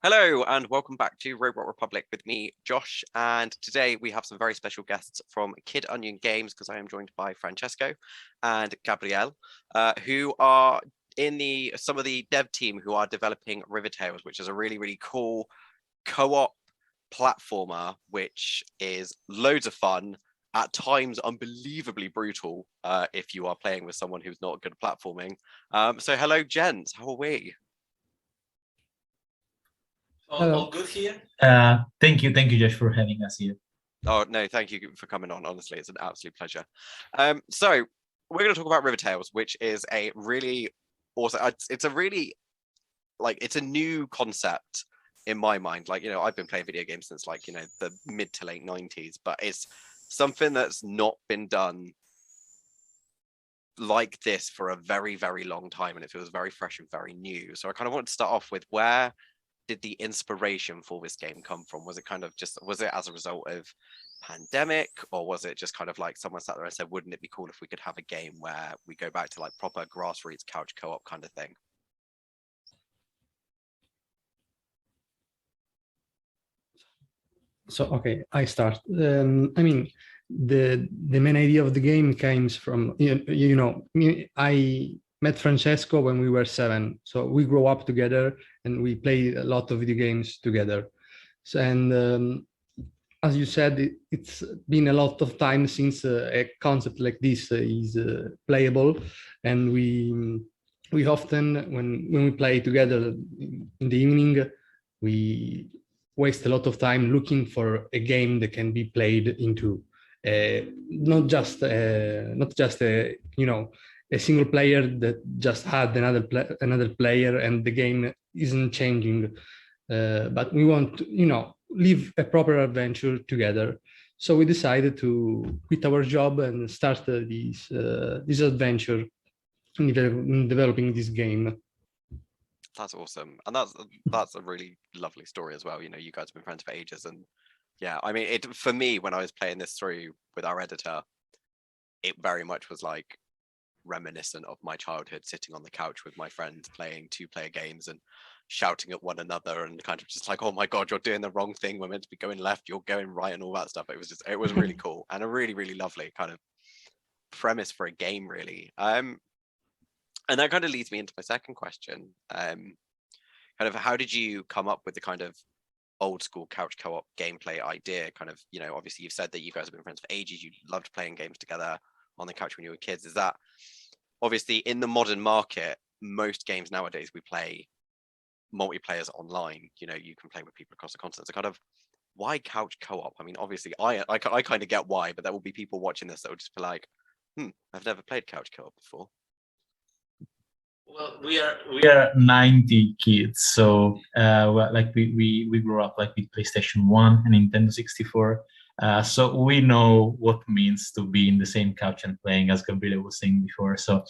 Hello and welcome back to Robot Republic with me, Josh. And today we have some very special guests from Kid Onion Games because I am joined by Francesco and Gabriele, who are in some of the dev team who are developing River Tales, which is a really cool co-op platformer, which is loads of fun, at times unbelievably brutal if you are playing with someone who's not good at platforming. So hello, gents. How are we? All good here. Thank you, Josh, for having us here. Oh no, thank you for coming on. Honestly, it's an absolute pleasure. So we're going to talk about River Tales, which is a really awesome. It's a really it's a new concept in my mind. I've been playing video games since the mid to late 90s, but it's something that's not been done like this for a very long time, and it feels very fresh and very new. So I kind of want to start off with, where did the inspiration for this game come from? Was it was it as a result of pandemic, or was it just kind of like someone sat there and said, wouldn't it be cool if we could have a game where we go back to like proper grassroots couch co-op kind of thing? So okay, I start. I mean, the main idea of the game came from I met Francesco when we were 7, so we grew up together and we played a lot of video games together. So, and as you said, it's been a lot of time since a concept like this is playable, and we often, when we play together in the evening, we waste a lot of time looking for a game that can be played into not just a a single player that just had another player and the game isn't changing, but we want to live a proper adventure together. So we decided to quit our job and start this adventure in developing this game. That's awesome, and that's a really lovely story as well. You guys have been friends for ages, and yeah, I mean, for me, when I was playing this through with our editor, it very much was like reminiscent of my childhood, sitting on the couch with my friends playing 2-player games and shouting at one another and kind of just like, oh my god, you're doing the wrong thing, we're meant to be going left, you're going right, and all that stuff. It was really cool and a really lovely kind of premise for a game, really. And that kind of leads me into my second question. Kind of, how did you come up with the kind of old school couch co-op gameplay idea? Kind of, obviously you've said that you guys have been friends for ages, you loved playing games together on the couch when you were kids. Is that obviously in the modern market, most games nowadays we play multiplayers online, you can play with people across the continent. So kind of, why couch co-op? I mean, obviously I kind of get why, but there will be people watching this that will just be like, I've never played couch co-op before. Well, we are 90 kids, so we grew up like with PlayStation 1 and Nintendo 64. So we know what it means to be in the same couch and playing, as Gabriele was saying before. So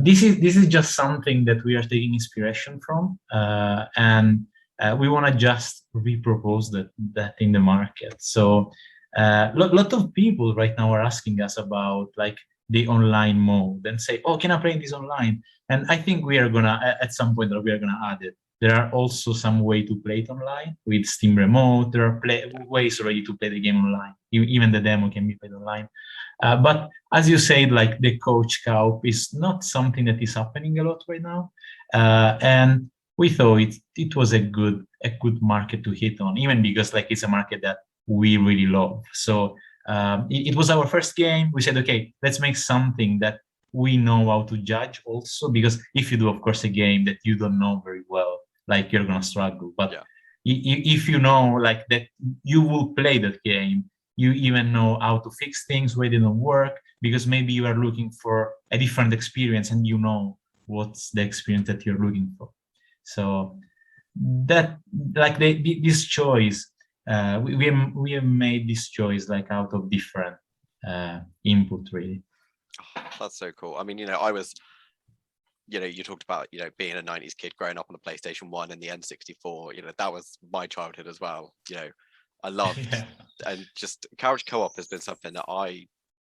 this is just something that we are taking inspiration from, and we want to just repropose that in the market. So lot of people right now are asking us about like the online mode and say, oh, can I play this online? And I think we are gonna, at some point, we are gonna add it. There are also some way to play it online with Steam Remote. There are ways already to play the game online. Even the demo can be played online. But as you said, like the coach co-op is not something that is happening a lot right now. And we thought it was a good market to hit on, even because like it's a market that we really love. So it was our first game. We said, okay, let's make something that we know how to judge also, because if you do, of course, a game that you don't know very well, like you're gonna struggle. But yeah, if you know like that you will play that game, you even know how to fix things where they don't work, because maybe you are looking for a different experience and you know what's the experience that you're looking for. So that like this choice, we have made this choice like out of different input, really. Oh, that's so cool. I mean, I was, you talked about, being a 90s kid growing up on the PlayStation 1 and the N64, that was my childhood as well. I loved, yeah. And just couch co-op has been something that I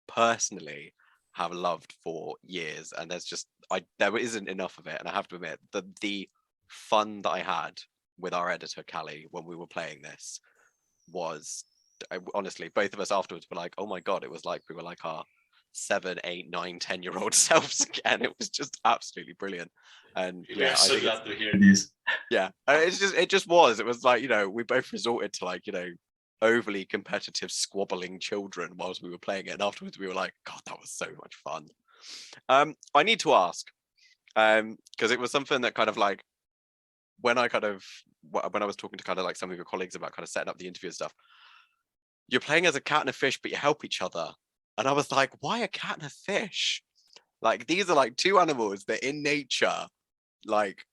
personally have loved for years, and there isn't enough of it. And I have to admit that the fun that I had with our editor Callie when we were playing this was honestly, both of us afterwards were like, oh my god, it was like we were like our 7, 8, 9, 10-year-old selves again. It was just absolutely brilliant. And We yeah, are I so think glad to hear this. yeah, it was like, you know, we both resorted to like, you know, overly competitive squabbling children whilst we were playing it, and afterwards we were like, god, that was so much fun. I need to ask, because it was something that kind of like when I was talking to kind of like some of your colleagues about kind of setting up the interview and stuff, you're playing as a cat and a fish, but you help each other. And I was like, why a cat and a fish? Like, these are like two animals that in nature, like,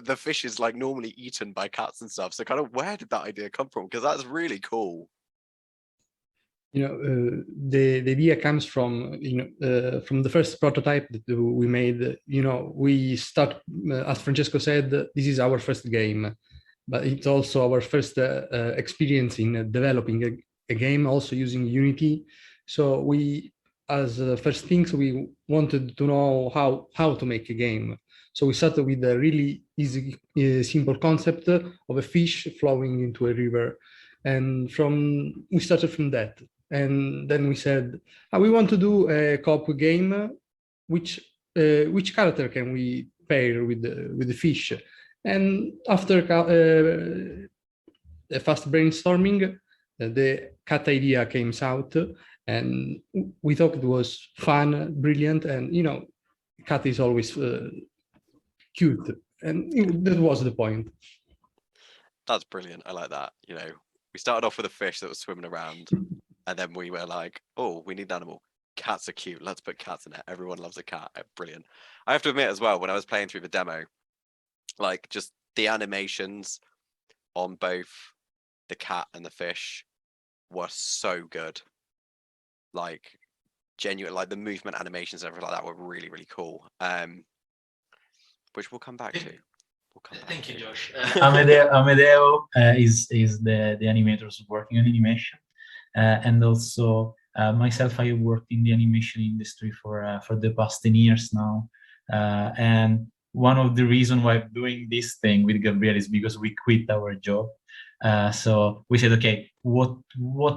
the fish is like normally eaten by cats and stuff. So kind of where did that idea come from? Because that's really cool. You know, the idea comes from from the first prototype that we made. You know, we start, as Francesco said, this is our first game, but it's also our first experience in developing a game, also using Unity. So we, as first things, we wanted to know how to make a game. So we started with a really easy, simple concept of a fish flowing into a river, and we started from that. And then we said, we want to do a co-op game. Which character can we pair with the fish? And after a fast brainstorming, the cat idea came out, and we thought it was fun, brilliant, and you know, cat is always cute, and that was the point. That's brilliant. I like that. You know, we started off with a fish that was swimming around, and then we were like, oh, we need an animal. Cats are cute. Let's put cats in it. Everyone loves a cat. Brilliant. I have to admit as well, when I was playing through the demo, like just the animations on both the cat and the fish were so good. Like genuine, like the movement animations and everything like that were really, really cool. Which we'll come back to. Thank you, Josh. Amedeo is the animators working on animation, and also myself. I worked in the animation industry for the past 10 years now, and one of the reasons why I'm doing this thing with Gabriele is because we quit our job. So we said, okay, what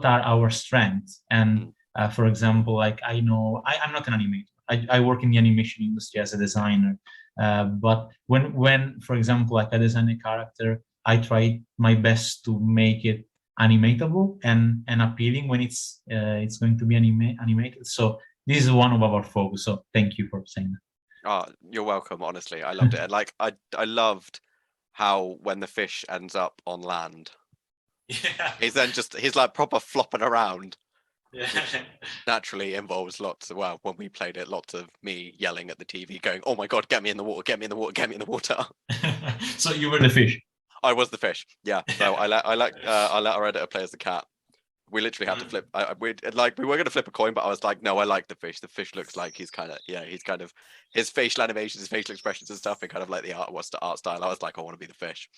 are our strengths? And for example, like I know I'm not an animator. I work in the animation industry as a designer. But when, for example, like I design a character, I try my best to make it animatable and appealing when it's going to be animated. So this is one of our focus. So thank you for saying that. Oh, you're welcome. Honestly, I loved it, and like I loved how when the fish ends up on land, Yeah, he's like proper flopping around. yeah. Naturally involves lots of, well, when we played it, lots of me yelling at the TV going, oh my god, get me in the water, get me in the water, get me in the water. So you were the fish. I was the fish, yeah. So I let our editor play as the cat. We literally had to flip. We were going to flip a coin, but I was like, no, I like the fish. The fish looks like he's kind of his facial animations, his facial expressions and stuff, and kind of like the art style. I was like, I want to be the fish.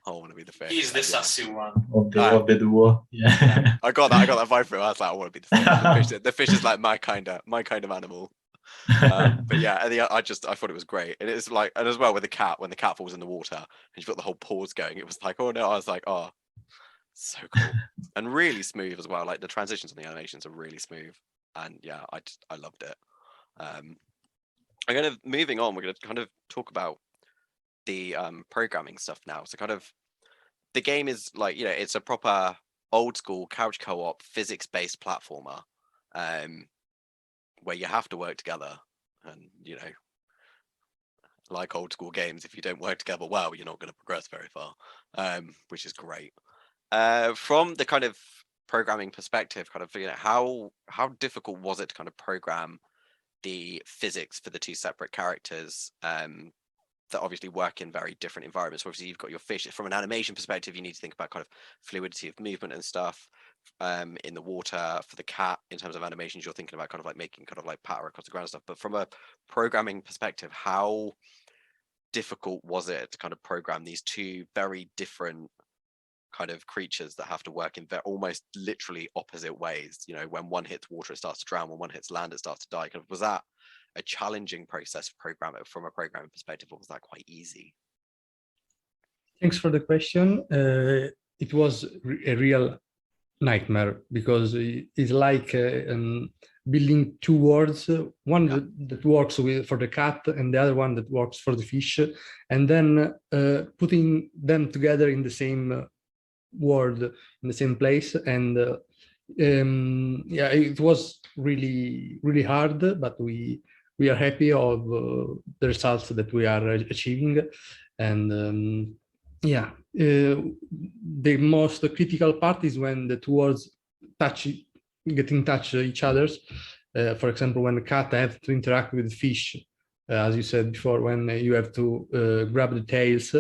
I want to be the fish. He's the sassy one of the duo. Yeah. I got that vibe from it. I was like, I want to be the fish. The fish is like my kind of animal. But yeah, and I thought it was great, and it's like, and as well with the cat, when the cat falls in the water and you've got the whole paws going, it was like, oh no, I was like, oh, so cool and really smooth as well. Like the transitions and the animations are really smooth, and yeah, I loved it. I'm kind of moving on. We're going to kind of talk about the programming stuff now. So kind of the game is like, you know, it's a proper old school couch co-op physics-based platformer, where you have to work together, and you know, like old school games, if you don't work together well, you're not going to progress very far, which is great. From the kind of programming perspective, kind of, you know, how difficult was it to kind of program the physics for the two separate characters that obviously work in very different environments? Obviously, you've got your fish. From an animation perspective, you need to think about kind of fluidity of movement and stuff. In the water, for the cat, in terms of animations, you're thinking about kind of like making kind of like patter across the ground and stuff. But from a programming perspective, how difficult was it to kind of program these two very different kind of creatures that have to work in almost literally opposite ways? You know, when one hits water, it starts to drown. When one hits land, it starts to die. Kind of, was that a challenging process for from a programming perspective, or was that quite easy? Thanks for the question. It was a real nightmare because it's like building two worlds, one that works for the cat and the other one that works for the fish, and then putting them together in the same world, in the same place. And yeah, it was really hard, but we are happy of the results that we are achieving. And yeah, the most critical part is when the two worlds get in touch each other's. For example, when the cat have to interact with fish, as you said before, when you have to grab the tails.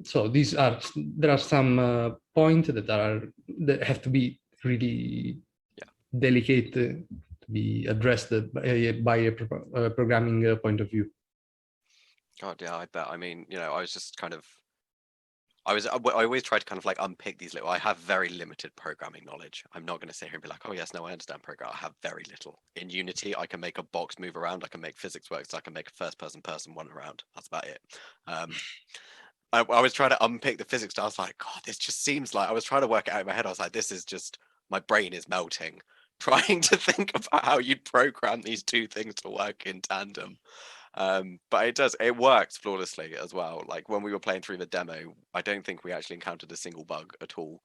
So there are some points that have to be really delicate to be addressed by a programming point of view. God, yeah, I bet. I mean, I was just kind of, I always try to kind of like unpick these little, I have very limited programming knowledge. I'm not going to sit here and be like, oh yes, no, I understand programming. I have very little. In Unity, I can make a box move around. I can make physics work. So I can make a first person one around. That's about it. I was trying to unpick the physics. I was like, God, this just seems like, I was trying to work it out in my head. I was like, this is just, my brain is melting, trying to think about how you'd program these two things to work in tandem. But it works flawlessly as well. Like when we were playing through the demo, I don't think we actually encountered a single bug at all.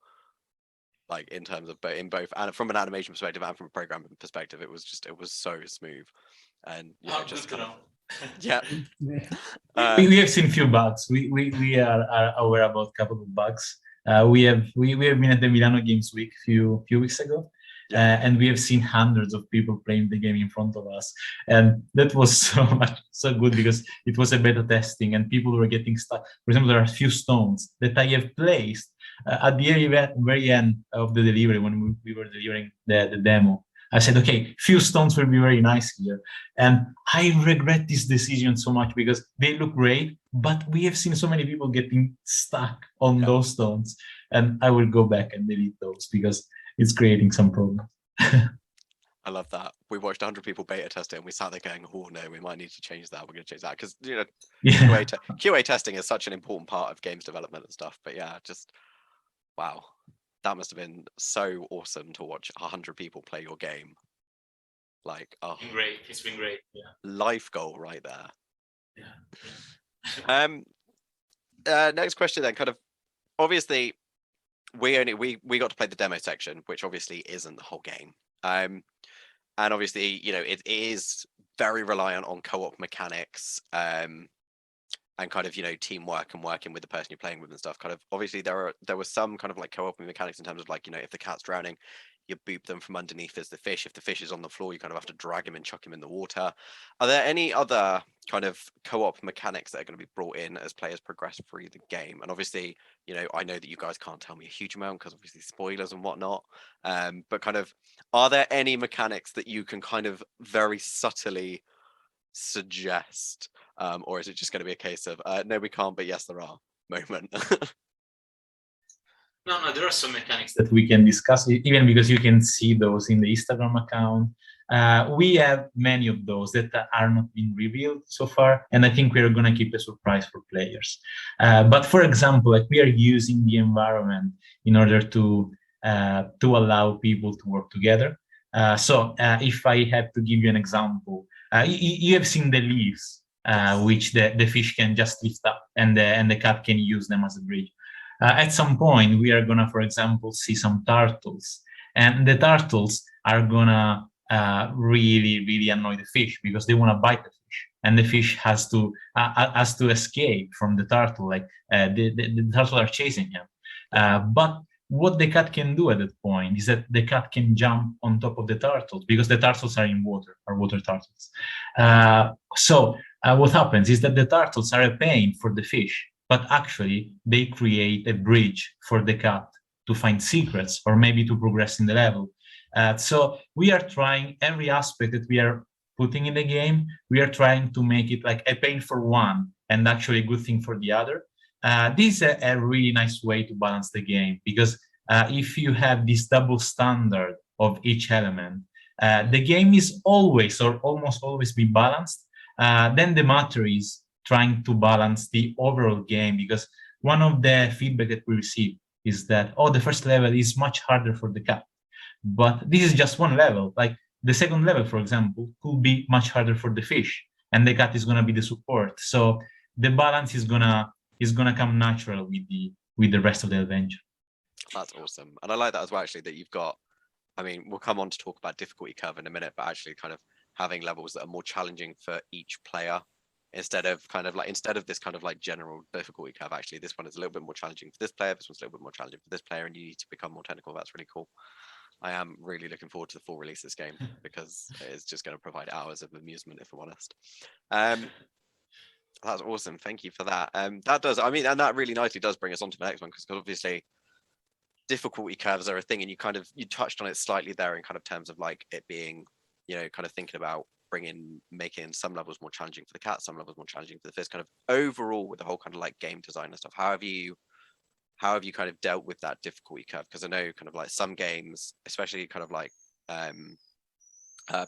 Like in terms of, but in both, and from an animation perspective and from a programming perspective, it was so smooth. And just kind of, yeah. We have seen few bugs. We are aware about a couple of bugs. We have been at the Milano Games Week few weeks ago. And we have seen hundreds of people playing the game in front of us, and that was so good because it was a beta testing and people were getting stuck. For example, there are a few stones that I have placed at the very end of the delivery when we were delivering the demo. I said, okay, few stones will be very nice here, and I regret this decision so much because they look great, but we have seen so many people getting stuck on those stones, and I will go back and delete those because it's creating some problems. I love that. We watched 100 people beta test it and we sat there going, oh no, we might need to change that. We're going to change that because QA testing is such an important part of games development and stuff. But yeah, just wow, that must have been so awesome to watch 100 people play your game. Like, oh, It's been great. Yeah. Life goal right there. Yeah. Next question then, kind of obviously. We got to play the demo section, which obviously isn't the whole game. And obviously, it is very reliant on co-op mechanics and kind of, teamwork and working with the person you're playing with and stuff. Kind of obviously there was some kind of like co-op mechanics in terms of like, if the cat's drowning, you boop them from underneath as the fish. If the fish is on the floor, you kind of have to drag him and chuck him in the water. Are there any other kind of co-op mechanics that are going to be brought in as players progress through the game? And obviously, I know that you guys can't tell me a huge amount because obviously spoilers and whatnot. But kind of, are there any mechanics that you can kind of very subtly suggest? Or is it just going to be a case of, no, we can't, but yes, there are moment? No, there are some mechanics that we can discuss, even because you can see those in the Instagram account. We have many of those that are not being revealed so far, and I think we're going to keep a surprise for players. But for example, like we are using the environment in order to allow people to work together. So if I have to give you an example, you have seen the leaves, which the fish can just lift up, and the cat can use them as a bridge. At some point, we are gonna, for example, see some turtles, and the turtles are gonna really annoy the fish because they want to bite the fish, and the fish has to escape from the turtle. Like the turtle are chasing him, but what the cat can do at that point is that the cat can jump on top of the turtles because the turtles are in water, are water turtles. So what happens is that the turtles are a pain for the fish, but actually they create a bridge for the cat to find secrets or maybe to progress in the level. So we are trying every aspect that we are putting in the game, we are trying to make it like a pain for one and actually a good thing for the other. This is a really nice way to balance the game because if you have this double standard of each element, the game is always or almost always be balanced. Then the matter is trying to balance the overall game, because one of the feedback that we received is that, oh, the first level is much harder for the cat. But this is just one level. Like the second level, for example, could be much harder for the fish, and the cat is gonna be the support. So the balance is gonna come natural with the rest of the adventure. That's awesome. And I like that as well, actually, that you've got, I mean, we'll come on to talk about difficulty curve in a minute, but actually kind of having levels that are more challenging for each player instead of this kind of like general difficulty curve. Actually, this one is a little bit more challenging for this player, this one's a little bit more challenging for this player, and you need to become more technical. That's really cool. I am really looking forward to the full release of this game because it's just going to provide hours of amusement, if I'm honest. That's awesome. Thank you for that. That does, I mean, and that really nicely does bring us on to the next one, because obviously difficulty curves are a thing, and you touched on it slightly there in kind of terms of like it being, you know, kind of thinking about making some levels more challenging for the cat, some levels more challenging for the fish. Kind of overall with the whole kind of like game design and stuff, how have you kind of dealt with that difficulty curve? Because I know kind of like some games, especially kind of like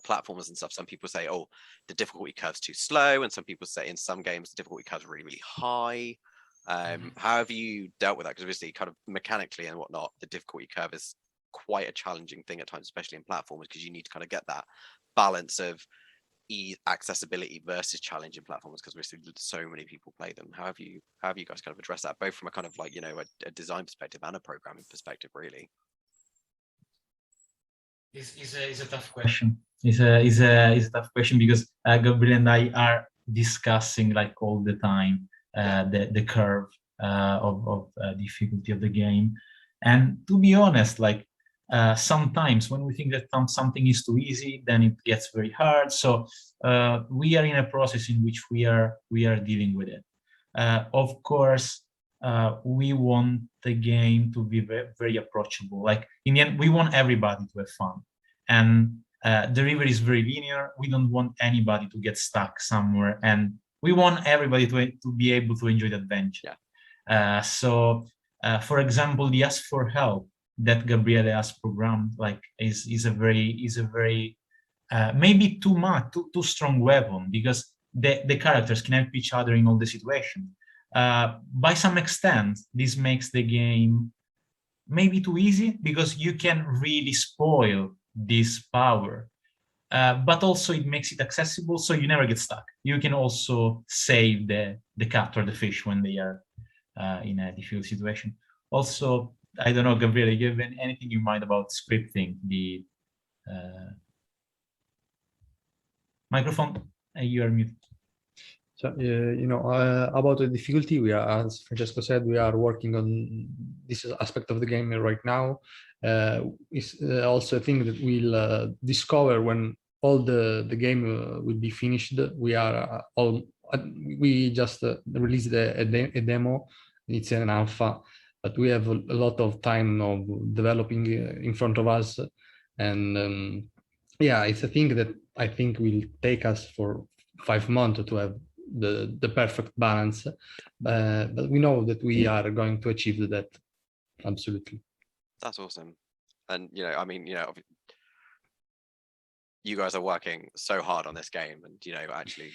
platformers and stuff, some people say, oh, the difficulty curve's too slow, and some people say in some games the difficulty curve's really, really high. How have you dealt with that? Because obviously kind of mechanically and whatnot, the difficulty curve is quite a challenging thing at times, especially in platformers, because you need to kind of get that balance of accessibility versus challenging platformers, because obviously so many people play them. How have you guys kind of addressed that, both from a kind of like, you know, a design perspective and a programming perspective, really? It's a tough question. It's a tough question, because Gabriele and I are discussing like all the time the curve of difficulty of the game. And to be honest, like sometimes when we think that something is too easy, then it gets very hard. So we are in a process in which we are dealing with it. Of course, we want the game to be very, very approachable. Like in the end, we want everybody to have fun, and the river is very linear. We don't want anybody to get stuck somewhere, and we want everybody to be able to enjoy the adventure. Yeah. For example, the ask for help that Gabriele has programmed, like is a very maybe too strong weapon, because the characters can help each other in all the situations. By some extent, this makes the game maybe too easy, because you can really spoil this power. But also it makes it accessible, so you never get stuck. You can also save the cat or the fish when they are in a difficult situation. Also, I don't know, Gabriele, you have anything in mind about scripting? The microphone, you are muted. So, you know, about the difficulty, as Francesco said, we are working on this aspect of the game right now. It's also a thing that we'll discover when all the game will be finished. We just released a demo. It's an alpha, but we have a lot of time of developing in front of us. And yeah, it's a thing that I think will take us for 5 months to have the perfect balance, but we know that we are going to achieve that. Absolutely. That's awesome. And you know, I mean, you know, you guys are working so hard on this game, and you know, actually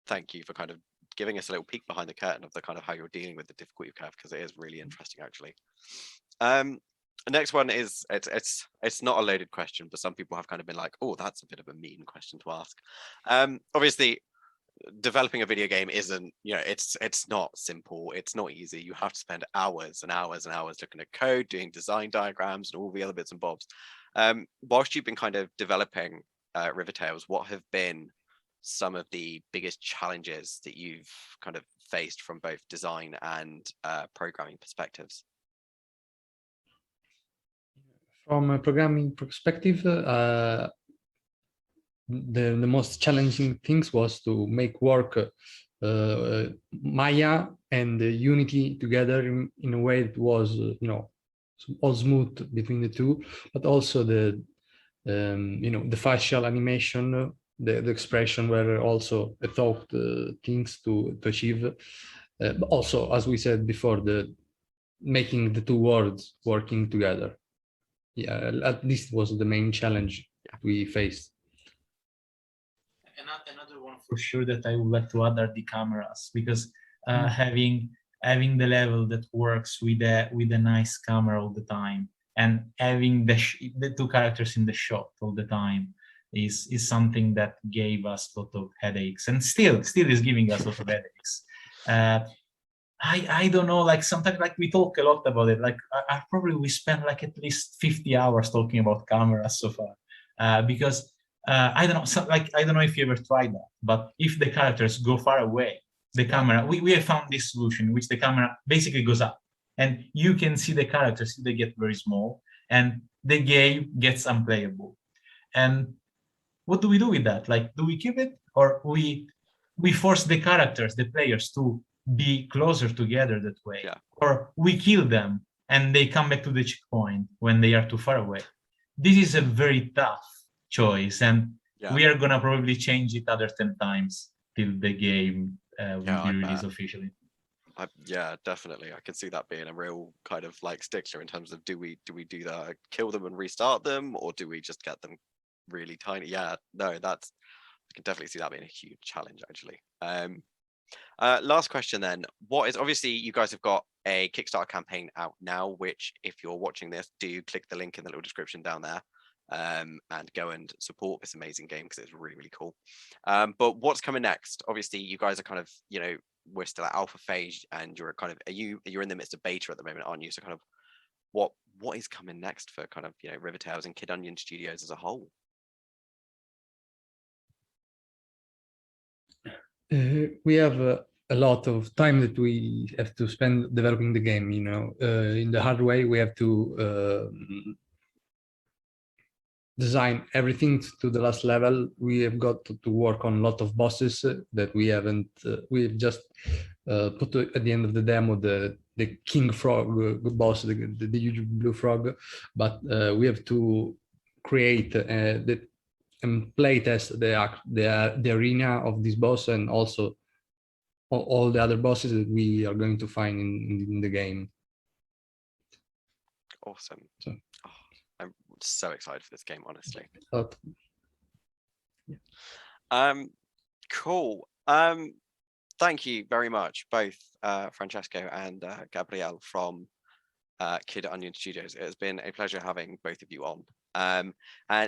thank you for kind of giving us a little peek behind the curtain of the kind of how you're dealing with the difficulty curve, because it is really interesting, actually. The next one is, it's not a loaded question, but some people have kind of been like, oh, that's a bit of a mean question to ask. Obviously developing a video game isn't, you know, it's not simple, it's not easy. You have to spend hours and hours and hours looking at code, doing design diagrams and all the other bits and bobs. Whilst you've been kind of developing River Tales, what have been some of the biggest challenges that you've kind of faced from both design and programming perspectives? From a programming perspective, the most challenging things was to make work Maya and Unity together in a way that was, you know, all smooth between the two, but also the you know, the facial animation, the expression were also a thought things to achieve. But also, as we said before, the making the two worlds working together. Yeah, at least was the main challenge we faced. Another one for sure that I would like to add are the cameras, because having the level that works with a nice camera all the time, and having the two characters in the shot all the time is something that gave us a lot of headaches, and still is giving us a lot of headaches. I don't know, like sometimes like we talk a lot about it, like I probably we spend like at least 50 hours talking about cameras so far, because I don't know, so, like I don't know if you ever tried that, but if the characters go far away, the camera, we have found this solution in which the camera basically goes up and you can see the characters, they get very small and the game gets unplayable. And what do we do with that? Like, do we keep it, or we force the characters, the players, to be closer together that way, or we kill them and they come back to the checkpoint when they are too far away? This is a very tough choice, and we are gonna probably change it other 10 times till the game will be released officially. Yeah, definitely. I can see that being a real kind of like stickler in terms of do we do that, kill them and restart them, or do we just get them really tiny? Yeah, no, I can definitely see that being a huge challenge actually. Last question then. What is, obviously you guys have got a Kickstarter campaign out now, which if you're watching this, do click the link in the little description down there and go and support this amazing game because it's really, really cool. But what's coming next? Obviously you guys are kind of, you know, we're still at alpha phase and you're kind of, you're in the midst of beta at the moment, aren't you? So kind of what is coming next for kind of, you know, River Tales and Kid Onion Studios as a whole? We have a lot of time that we have to spend developing the game, you know. In the hard way, we have to design everything to the last level. We have got to work on a lot of bosses that we haven't, we've just put at the end of the demo the king frog boss, the huge blue frog, but we have to create and play test the arena of this boss, and also all the other bosses that we are going to find in the game. Awesome. So, I'm so excited for this game, honestly. Cool. Thank you very much, both Francesco and Gabriele from Kid Onion Studios. It has been a pleasure having both of you on. And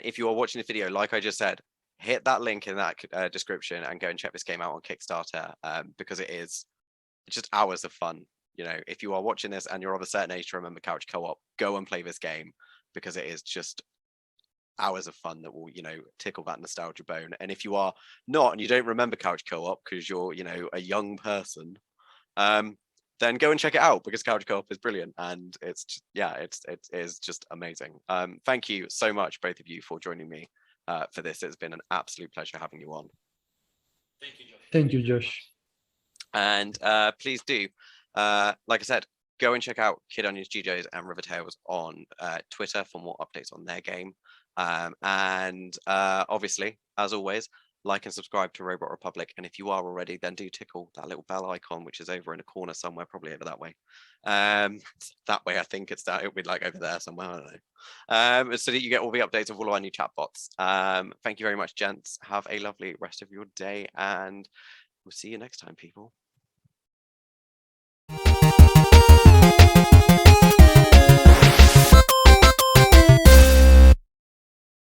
if you are watching this video, like I just said, hit that link in that description and go and check this game out on Kickstarter, because it's just hours of fun. You know, if you are watching this and you're of a certain age to remember couch co-op, go and play this game because it is just hours of fun that will, you know, tickle that nostalgia bone. And if you are not and you don't remember couch co-op because you're, you know, a young person, then go and check it out because couch co-op is brilliant and it's just, yeah, it is just amazing. Thank you so much, both of you, for joining me for this. It's been an absolute pleasure having you on. Thank you, Josh. Thank you, Josh. And please do, like I said, go and check out Kid Onion Studios and River Tales on Twitter for more updates on their game. And obviously, as always, like and subscribe to Robot Republic. And if you are already, then do tickle that little bell icon, which is over in a corner somewhere, probably over that way. That way, I think it'll be like over there somewhere. I don't know. So that you get all the updates of all our new chatbots. Thank you very much, gents. Have a lovely rest of your day, and we'll see you next time, people.